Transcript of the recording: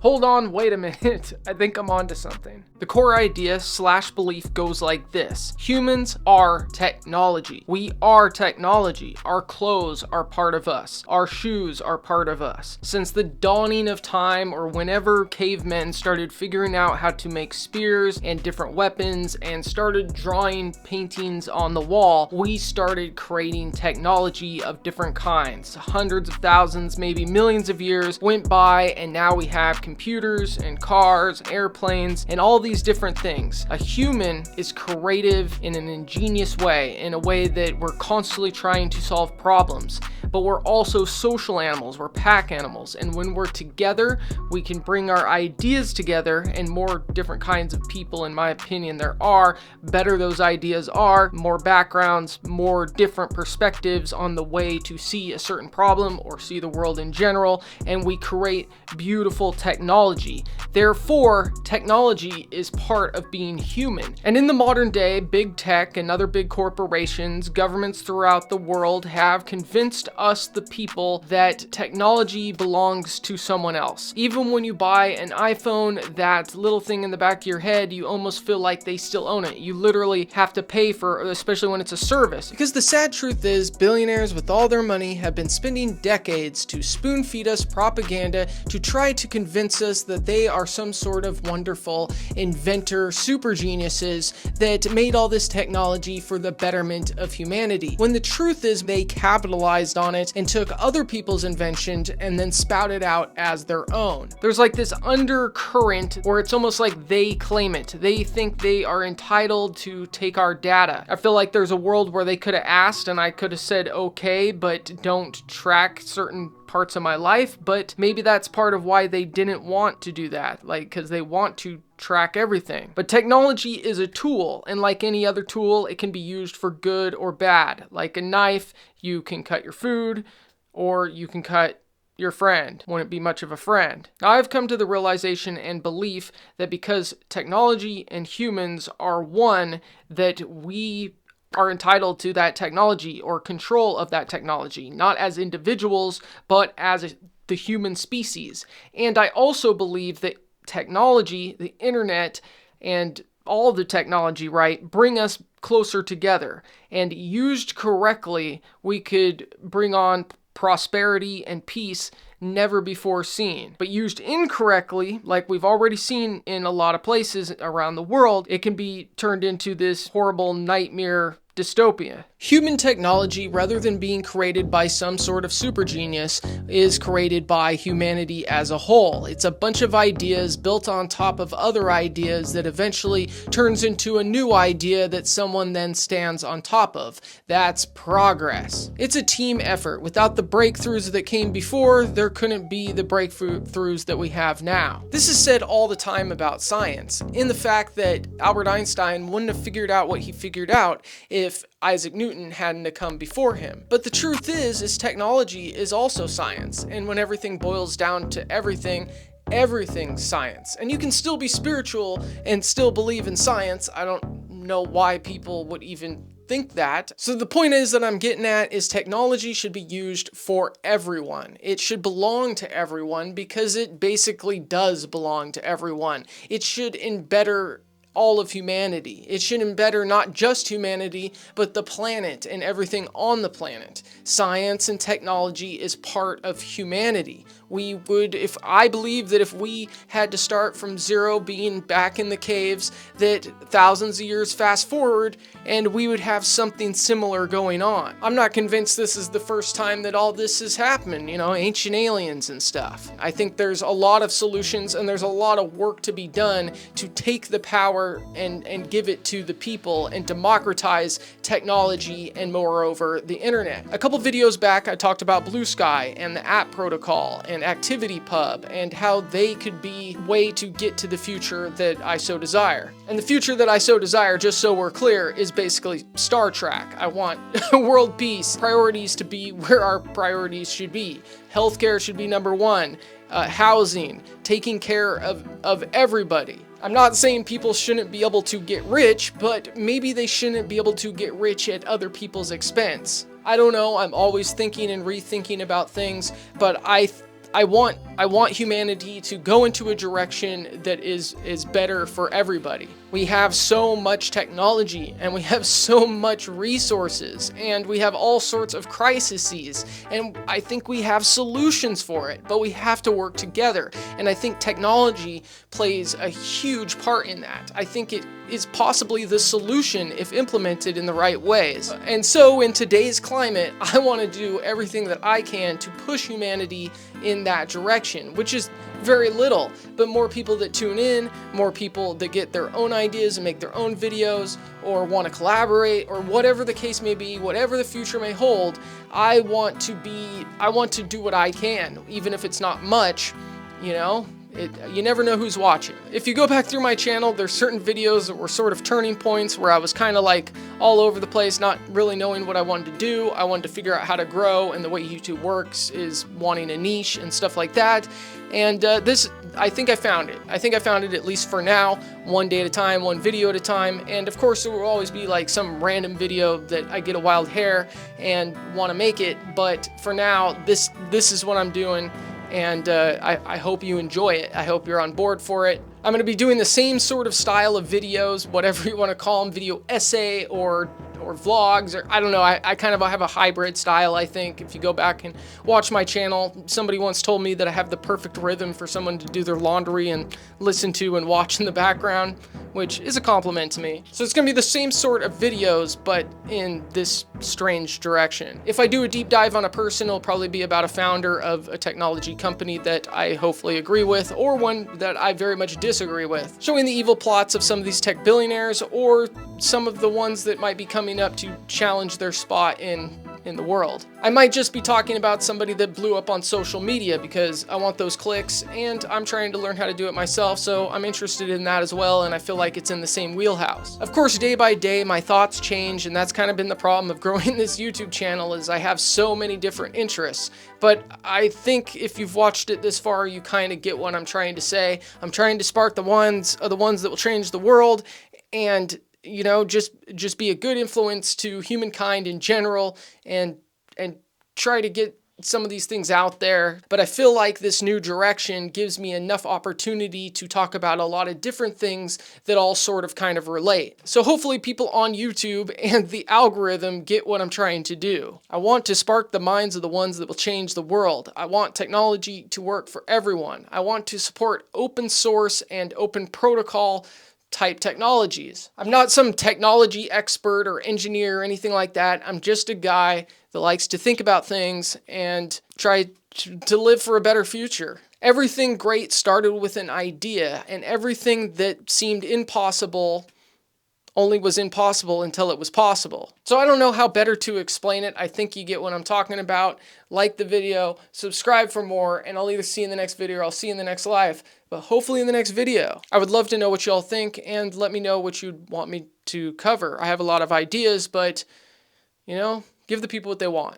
Hold on, wait a minute. I think I'm onto something. The core idea / belief goes like this. Humans are technology. We are technology. Our clothes are part of us. Our shoes are part of us. Since the dawning of time, or whenever cavemen started figuring out how to make spears and different weapons and started drawing paintings on the wall, we started creating technology of different kinds. Hundreds of thousands, maybe millions of years went by, and now we have computers and cars, airplanes, and all these different things. A human is creative in an ingenious way, in a way that we're constantly trying to solve problems. But we're also social animals, we're pack animals, and when we're together, we can bring our ideas together, and more different kinds of people, in my opinion, there are, better those ideas are, more backgrounds, more different perspectives on the way to see a certain problem or see the world in general, and we create beautiful technology. Therefore, technology is part of being human. And in the modern day, big tech and other big corporations, governments throughout the world have convinced us, the people, that technology belongs to someone else. Even when you buy an iPhone, that little thing in the back of your head, you almost feel like they still own it. You literally have to pay for it, especially when it's a service. Because the sad truth is, billionaires with all their money have been spending decades to spoon feed us propaganda to try to convince us that they are some sort of wonderful inventor, super geniuses that made all this technology for the betterment of humanity. When the truth is, they capitalized on it and took other people's inventions and then spouted out as their own. There's like this undercurrent where it's almost like they claim it. They think they are entitled to take our data. I feel like there's a world where they could have asked and I could have said okay, but don't track certain parts of my life, but maybe that's part of why they didn't want to do that, like because they want to track everything. But technology is a tool, and like any other tool, it can be used for good or bad. Like a knife, you can cut your food, or you can cut your friend. Wouldn't be much of a friend. Now, I've come to the realization and belief that because technology and humans are one, that we are entitled to that technology or control of that technology, not as individuals, but as the human species. And I also believe that technology, the internet, and all the technology, right, bring us closer together. And used correctly, we could bring on prosperity and peace never before seen. But used incorrectly, like we've already seen in a lot of places around the world, it can be turned into this horrible nightmare dystopia. Human technology, rather than being created by some sort of super genius, is created by humanity as a whole. It's a bunch of ideas built on top of other ideas that eventually turns into a new idea that someone then stands on top of. That's progress. It's a team effort. Without the breakthroughs that came before, there couldn't be the breakthroughs that we have now. This is said all the time about science, in the fact that Albert Einstein wouldn't have figured out what he figured out if Isaac Newton hadn't come before him. But the truth is technology is also science, and when everything boils down to everything's science. And you can still be spiritual and still believe in science. I don't know why people would even think that. So the point is that I'm getting at is technology should be used for everyone. It should belong to everyone because it basically does belong to everyone. It should embetter all of humanity. It should better not just humanity, but the planet and everything on the planet. Science and technology is part of humanity. I believe that if we had to start from zero, being back in the caves, that thousands of years fast forward, and we would have something similar going on. I'm not convinced this is the first time that all this has happened, ancient aliens and stuff. I think there's a lot of solutions and there's a lot of work to be done to take the power and give it to the people and democratize technology and moreover the internet. A couple videos back I talked about Blue Sky and the app protocol and ActivityPub and how they could be a way to get to the future that I so desire. And the future that I so desire, just so we're clear, is basically Star Trek. I want world peace, priorities to be where our priorities should be. Healthcare should be number one. Housing, taking care of everybody. I'm not saying people shouldn't be able to get rich, but maybe they shouldn't be able to get rich at other people's expense. I don't know, I'm always thinking and rethinking about things, but I I want humanity to go into a direction that is better for everybody. We have so much technology and we have so much resources and we have all sorts of crises, and I think we have solutions for it, but we have to work together. And I think technology plays a huge part in that. I think it is possibly the solution if implemented in the right ways. And so in today's climate, I want to do everything that I can to push humanity in that direction, which is very little, but more people that tune in, more people that get their own ideas and make their own videos or want to collaborate, or whatever the case may be, whatever the future may hold, I want to do what I can, even if it's not much, you know? You never know who's watching. If you go back through my channel, there's certain videos that were sort of turning points where I was kind of like all over the place, not really knowing what I wanted to do. I wanted to figure out how to grow, and the way YouTube works is wanting a niche and stuff like that. And I think I found it. I think I found it, at least for now, one day at a time, one video at a time. And of course, there will always be like some random video that I get a wild hair and want to make it. But for now, this is what I'm doing. And I hope you enjoy it. I hope you're on board for it. I'm going to be doing the same sort of style of videos, whatever you want to call them, video essay or vlogs, or I don't know. I kind of have a hybrid style, I think. If you go back and watch my channel, somebody once told me that I have the perfect rhythm for someone to do their laundry and listen to and watch in the background, which is a compliment to me. So it's going to be the same sort of videos, but in this strange direction. If I do a deep dive on a person, it'll probably be about a founder of a technology company that I hopefully agree with, or one that I very much disagree with, showing the evil plots of some of these tech billionaires, or some of the ones that might be coming up to challenge their spot in the world. I might just be talking about somebody that blew up on social media because I want those clicks, and I'm trying to learn how to do it myself, so I'm interested in that as well, and I feel like it's in the same wheelhouse. Of course, day by day, my thoughts change, and that's kind of been the problem of growing this YouTube channel, is I have so many different interests. But I think if you've watched it this far, you kind of get what I'm trying to say. I'm trying to spark the ones that will change the world, and you know, just be a good influence to humankind in general, and try to get some of these things out there. But I feel like this new direction gives me enough opportunity to talk about a lot of different things that all sort of kind of relate. So hopefully people on YouTube and the algorithm get what I'm trying to do. I want to spark the minds of the ones that will change the world. I want technology to work for everyone. I want to support open source and open protocol type technologies. I'm not some technology expert or engineer or anything like that. I'm just a guy that likes to think about things and try to live for a better future. Everything great started with an idea, and everything that seemed impossible only was impossible until it was possible. So I don't know how better to explain it. I think you get what I'm talking about. Like the video, subscribe for more, and I'll either see you in the next video or I'll see you in the next live, but hopefully in the next video. I would love to know what y'all think, and let me know what you'd want me to cover. I have a lot of ideas, but, you know, give the people what they want.